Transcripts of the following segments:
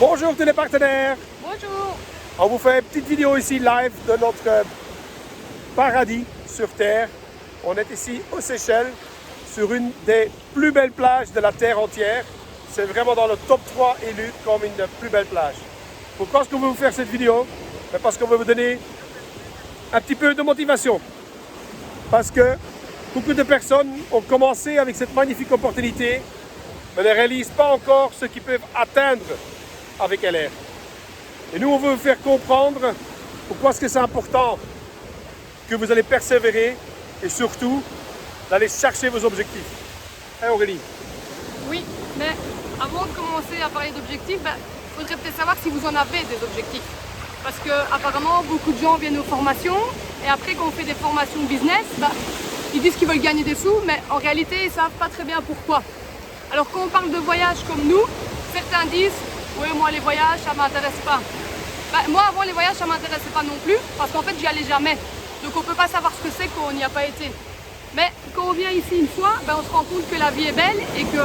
Bonjour tous les partenaires. Bonjour. On vous fait une petite vidéo ici live de notre paradis sur Terre. On est ici aux Seychelles, sur une des plus belles plages de la Terre entière. C'est vraiment dans le top 3 élu comme une des plus belles plages. Pourquoi est-ce qu'on veut vous faire cette vidéo? Parce qu'on veut vous donner un petit peu de motivation. Parce que beaucoup de personnes ont commencé avec cette magnifique opportunité, mais ne réalisent pas encore ce qu'ils peuvent atteindre avec LR. Et nous, on veut vous faire comprendre pourquoi est-ce que c'est important que vous allez persévérer et surtout d'aller chercher vos objectifs. Hein, Aurélie? Oui, mais avant de commencer à parler d'objectifs, il faudrait peut-être savoir si vous en avez des objectifs. Parce que apparemment, beaucoup de gens viennent aux formations et après, quand on fait des formations business, ils disent qu'ils veulent gagner des sous, mais en réalité, ils ne savent pas très bien pourquoi. Alors quand on parle de voyage comme nous, certains disent « Oui, moi les voyages, ça ne m'intéresse pas ». Moi, avant les voyages, ça ne m'intéressait pas non plus, parce qu'en fait, j'y allais jamais. Donc on ne peut pas savoir ce que c'est quand on n'y a pas été. Mais quand on vient ici une fois, on se rend compte que la vie est belle et que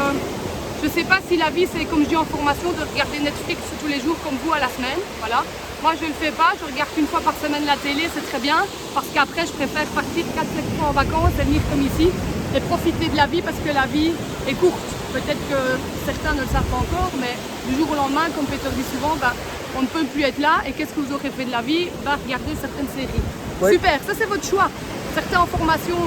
je ne sais pas si la vie, c'est comme je dis en formation, de regarder Netflix tous les jours comme vous à la semaine. Voilà. Moi, je ne le fais pas, je regarde qu'une fois par semaine la télé, c'est très bien, parce qu'après, je préfère partir 4-5 fois en vacances et venir comme ici et profiter de la vie parce que la vie est courte. Peut-être que certains ne le savent pas encore, mais du jour au lendemain, comme Peter dit souvent, on ne peut plus être là. Et qu'est-ce que vous aurez fait de la vie? Regardez certaines séries. Oui. Super, ça c'est votre choix. Certains en formation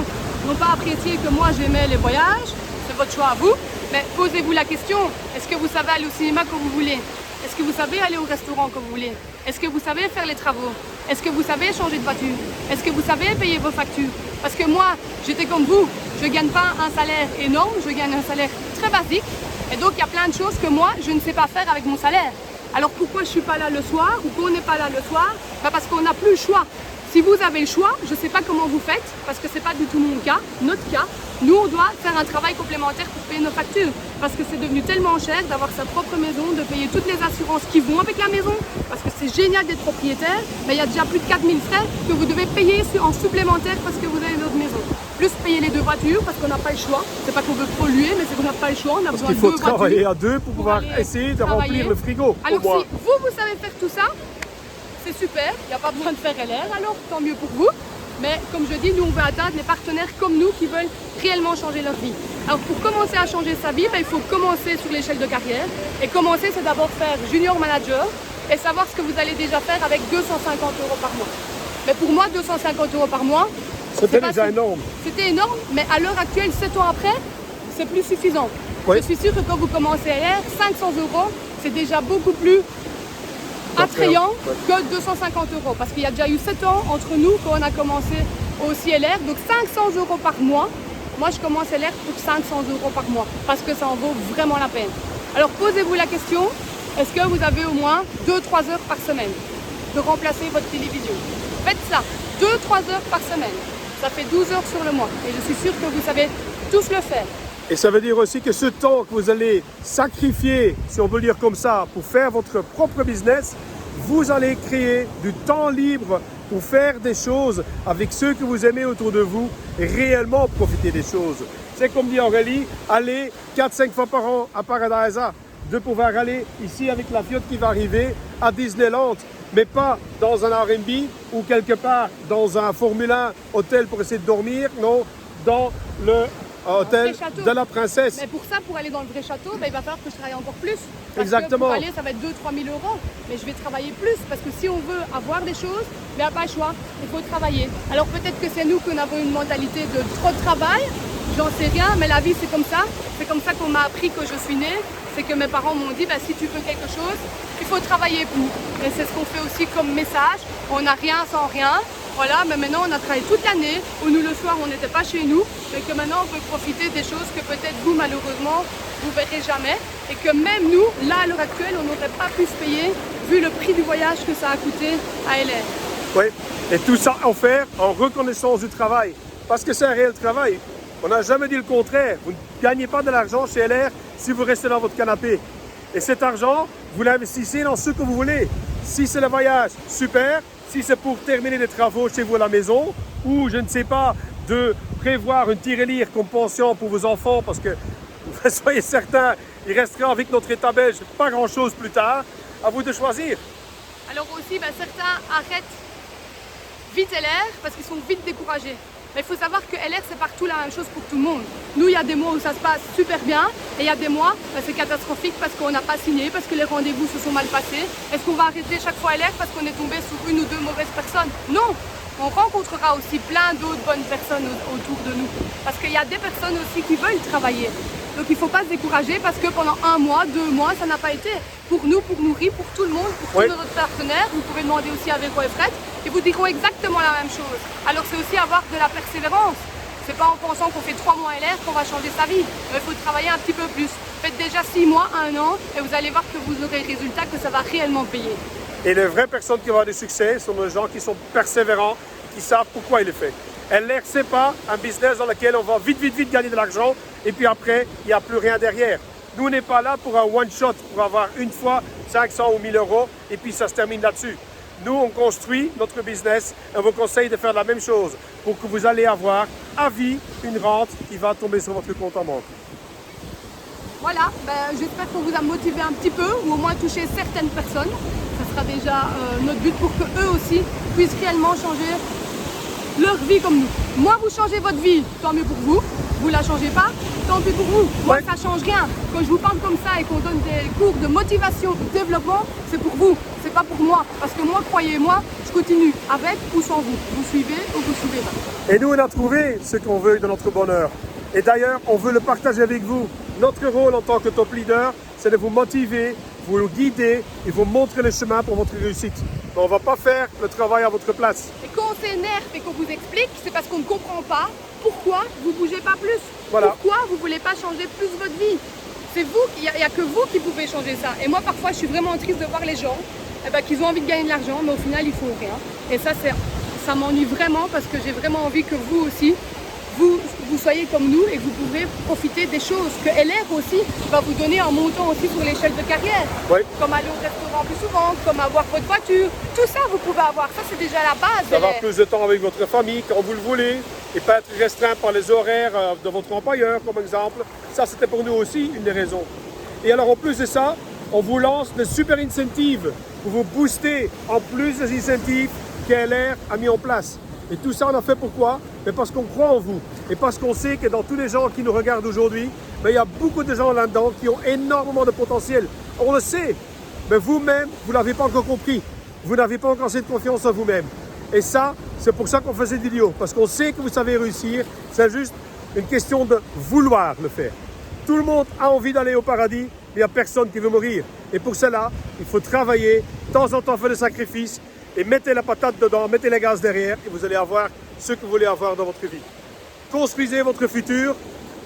n'ont pas apprécié que moi j'aimais les voyages, c'est votre choix à vous. Mais posez-vous la question, est-ce que vous savez aller au cinéma comme vous voulez? Est-ce que vous savez aller au restaurant comme vous voulez? Est-ce que vous savez faire les travaux? Est-ce que vous savez changer de voiture? Est-ce que vous savez payer vos factures? Parce que moi, j'étais comme vous, je ne gagne pas un salaire énorme, je gagne un salaire très basique. Et donc, il y a plein de choses que moi, je ne sais pas faire avec mon salaire. Alors, pourquoi je ne suis pas là le soir ou qu'on n'est pas là le soir? Parce qu'on n'a plus le choix. Si vous avez le choix, je ne sais pas comment vous faites, parce que ce n'est pas du tout mon cas, notre cas. Nous, on doit faire un travail complémentaire pour payer nos factures. Parce que c'est devenu tellement cher d'avoir sa propre maison, de payer toutes les assurances qui vont avec la maison. Parce que c'est génial d'être propriétaire, mais il y a déjà plus de 4000 frais que vous devez payer en supplémentaire parce que vous avez votre maison. Plus payer les deux voitures parce qu'on n'a pas le choix. C'est pas qu'on veut polluer, mais c'est qu'on n'a pas le choix. On a besoin de deux voitures. Il faut travailler à deux pour pouvoir essayer de remplir le frigo. Alors si vous savez faire tout ça, c'est super, il n'y a pas besoin de faire LR, alors tant mieux pour vous. Mais comme je dis, nous on veut atteindre les partenaires comme nous qui veulent réellement changer leur vie. Alors pour commencer à changer sa vie, il faut commencer sur l'échelle de carrière. Et commencer, c'est d'abord faire junior manager et savoir ce que vous allez déjà faire avec 250 € par mois. Mais pour moi, 250 € par mois, c'était déjà énorme. C'était énorme, mais à l'heure actuelle, 7 ans après, c'est plus suffisant. Oui. Je suis sûre que quand vous commencez LR, 500 €, c'est déjà beaucoup plus attrayant que 250 €, parce qu'il y a déjà eu 7 ans entre nous quand on a commencé aussi LR, donc 500 € par mois. Moi je commence LR pour 500 € par mois, parce que ça en vaut vraiment la peine. Alors posez-vous la question, est-ce que vous avez au moins 2-3 heures par semaine de remplacer votre télévision? Faites ça, 2-3 heures par semaine, ça fait 12 heures sur le mois, et je suis sûre que vous savez tous le faire. Et ça veut dire aussi que ce temps que vous allez sacrifier, si on peut le dire comme ça, pour faire votre propre business, vous allez créer du temps libre pour faire des choses avec ceux que vous aimez autour de vous et réellement profiter des choses. C'est comme dit Aurélie, aller 4-5 fois par an à Paradisa, de pouvoir aller ici avec la Fiat qui va arriver à Disneyland, mais pas dans un R&B ou quelque part dans un Formule 1 hôtel pour essayer de dormir, non, dans le hôtel de la princesse. Mais pour ça, pour aller dans le vrai château, il va falloir que je travaille encore plus. Parce Exactement. Que pour aller, ça va être 2-3 000 €. Mais je vais travailler plus parce que si on veut avoir des choses, il n'y a pas le choix. Il faut travailler. Alors peut-être que c'est nous qui avons une mentalité de trop de travail. J'en sais rien, mais la vie c'est comme ça. C'est comme ça qu'on m'a appris que je suis née. C'est que mes parents m'ont dit, si tu veux quelque chose, il faut travailler pour. Et c'est ce qu'on fait aussi comme message. On n'a rien sans rien. Voilà, mais maintenant on a travaillé toute l'année, où nous le soir on n'était pas chez nous, mais que maintenant on peut profiter des choses que peut-être vous malheureusement vous verrez jamais, et que même nous, là à l'heure actuelle, on n'aurait pas pu se payer vu le prix du voyage que ça a coûté à LR. Oui, et tout ça en faire en reconnaissance du travail, parce que c'est un réel travail. On n'a jamais dit le contraire, vous ne gagnez pas de l'argent chez LR si vous restez dans votre canapé. Et cet argent, vous l'investissez dans ce que vous voulez. Si c'est le voyage, super. Si c'est pour terminer des travaux chez vous à la maison, ou je ne sais pas, de prévoir une tirelire comme pension pour vos enfants, parce que soyez certains, il restera avec notre État belge pas grand-chose plus tard. À vous de choisir. Alors aussi, certains arrêtent vite LR parce qu'ils sont vite découragés. Mais il faut savoir que LR, c'est partout la même chose pour tout le monde. Nous, il y a des mois où ça se passe super bien et il y a des mois, c'est catastrophique parce qu'on n'a pas signé, parce que les rendez-vous se sont mal passés. Est-ce qu'on va arrêter chaque fois LR parce qu'on est tombé sur une ou deux mauvaises personnes? Non! On rencontrera aussi plein d'autres bonnes personnes autour de nous. Parce qu'il y a des personnes aussi qui veulent travailler. Donc il ne faut pas se décourager parce que pendant 1 mois, 2 mois, ça n'a pas été. Pour nous, pour nourrir, pour tout le monde, pour tous nos partenaires, vous pouvez demander aussi à Véro et Fred, ils vous diront exactement la même chose. Alors c'est aussi avoir de la persévérance. C'est pas en pensant qu'on fait 3 mois LR qu'on va changer sa vie. Il faut travailler un petit peu plus. Faites déjà 6 mois, 1 an, et vous allez voir que vous aurez le résultat, que ça va réellement payer. Et les vraies personnes qui vont avoir du succès sont les gens qui sont persévérants, qui savent pourquoi ils le font. LR, c'est pas un business dans lequel on va vite gagner de l'argent et puis après, il n'y a plus rien derrière. Nous, on n'est pas là pour un one-shot, pour avoir une fois 500 ou 1000 euros et puis ça se termine là-dessus. Nous, on construit notre business et on vous conseille de faire la même chose pour que vous allez avoir à vie une rente qui va tomber sur votre compte en banque. Voilà, j'espère qu'on vous a motivé un petit peu ou au moins touché certaines personnes. Ça sera déjà notre but pour qu'eux aussi puissent réellement changer leur vie comme nous. Moi, vous changez votre vie, tant mieux pour vous. Vous la changez pas, tant pis pour vous. Moi, ça change rien. Quand je vous parle comme ça et qu'on donne des cours de motivation, de développement, c'est pour vous, c'est pas pour moi. Parce que moi, croyez-moi, je continue avec ou sans vous. Vous suivez ou vous suivez pas. Et nous, on a trouvé ce qu'on veut dans notre bonheur. Et d'ailleurs, on veut le partager avec vous. Notre rôle en tant que top leader, c'est de vous motiver, vous guider et vous montrer le chemin pour votre réussite. Mais on ne va pas faire le travail à votre place. Et quand on s'énerve et qu'on vous explique, c'est parce qu'on ne comprend pas pourquoi vous ne bougez pas plus. Voilà. Pourquoi vous ne voulez pas changer plus votre vie. C'est vous, il n'y a que vous qui pouvez changer ça. Et moi, parfois, je suis vraiment triste de voir les gens qu'ils ont envie de gagner de l'argent, mais au final, ils font rien. Et ça m'ennuie vraiment parce que j'ai vraiment envie que vous aussi, vous soyez comme nous et que vous pourrez profiter des choses que LR aussi va vous donner en montant aussi sur l'échelle de carrière. Oui. Comme aller au restaurant plus souvent, comme avoir votre voiture. Tout ça, vous pouvez avoir. Ça, c'est déjà la base. D'avoir plus de temps avec votre famille quand vous le voulez et pas être restreint par les horaires de votre employeur, comme exemple. Ça, c'était pour nous aussi une des raisons. Et alors, en plus de ça, on vous lance des super incentives pour vous booster en plus des incentives que LR a mis en place. Et tout ça, on a fait pourquoi? Mais parce qu'on croit en vous. Et parce qu'on sait que dans tous les gens qui nous regardent aujourd'hui, il y a beaucoup de gens là-dedans qui ont énormément de potentiel. On le sait. Mais vous-même, vous ne l'avez pas encore compris. Vous n'avez pas encore assez de confiance en vous-même. Et ça, c'est pour ça qu'on fait cette vidéo. Parce qu'on sait que vous savez réussir. C'est juste une question de vouloir le faire. Tout le monde a envie d'aller au paradis, mais il n'y a personne qui veut mourir. Et pour cela, il faut travailler, de temps en temps faire des sacrifices, et mettez la patate dedans, mettez les gaz derrière, et vous allez avoir ce que vous voulez avoir dans votre vie. Construisez votre futur.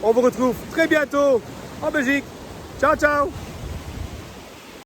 On vous retrouve très bientôt en Belgique. Ciao, ciao!